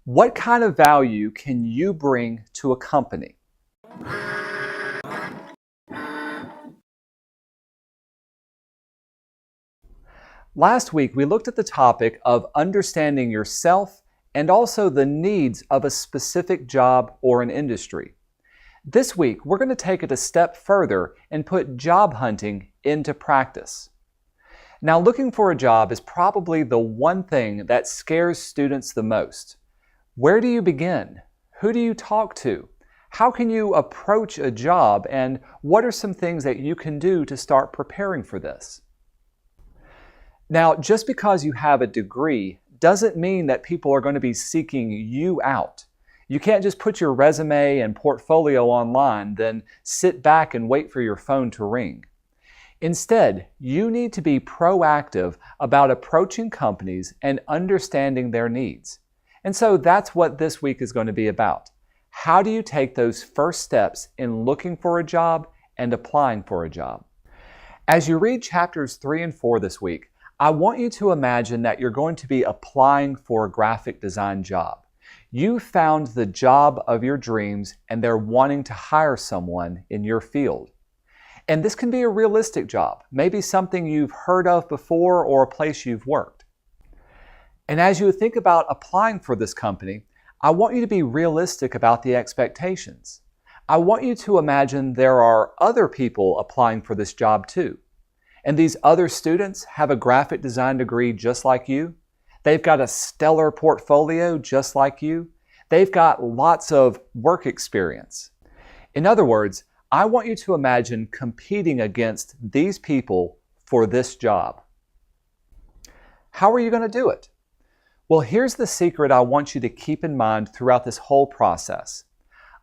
What kind of value can you bring to a company? Last week, we looked at the topic of understanding yourself and also the needs of a specific job or an industry. This week, we're going to take it a step further and put job hunting into practice. Now, looking for a job is probably the one thing that scares students the most. Where do you begin? Who do you talk to? How can you approach a job, and what are some things that you can do to start preparing for this? Now, just because you have a degree doesn't mean that people are going to be seeking you out. You can't just put your resume and portfolio online, then sit back and wait for your phone to ring. Instead, you need to be proactive about approaching companies and understanding their needs. And so that's what this week is going to be about. How do you take those first steps in looking for a job and applying for a job? As you read chapters 3 and 4 this week, I want you to imagine that you're going to be applying for a graphic design job. You found the job of your dreams and they're wanting to hire someone in your field. And this can be a realistic job, maybe something you've heard of before or a place you've worked. And as you think about applying for this company, I want you to be realistic about the expectations. I want you to imagine there are other people applying for this job too. And these other students have a graphic design degree just like you. They've got a stellar portfolio just like you. They've got lots of work experience. In other words, I want you to imagine competing against these people for this job. How are you going to do it? Well, here's the secret I want you to keep in mind throughout this whole process.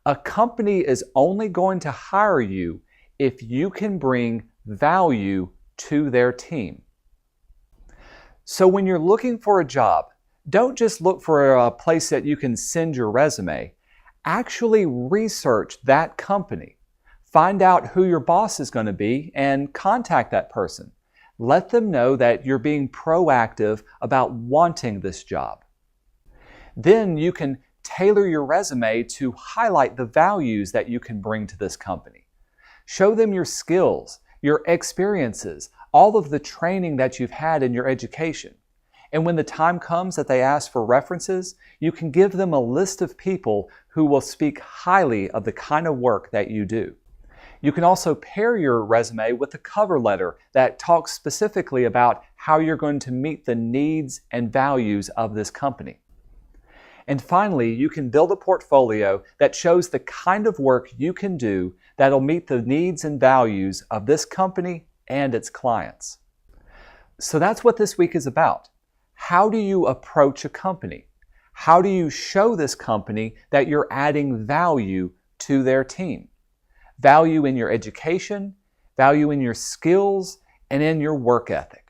A company is only going to hire you if you can bring value to their team. So when you're looking for a job, don't just look for a place that you can send your resume. Actually research that company. Find out who your boss is going to be and contact that person. Let them know that you're being proactive about wanting this job. Then you can tailor your resume to highlight the values that you can bring to this company. Show them your skills, your experiences, all of the training that you've had in your education. And when the time comes that they ask for references, you can give them a list of people who will speak highly of the kind of work that you do. You can also pair your resume with a cover letter that talks specifically about how you're going to meet the needs and values of this company. And finally, you can build a portfolio that shows the kind of work you can do that'll meet the needs and values of this company and its clients. So that's what this week is about. How do you approach a company? How do you show this company that you're adding value to their team? Value in your education, value in your skills, and in your work ethic.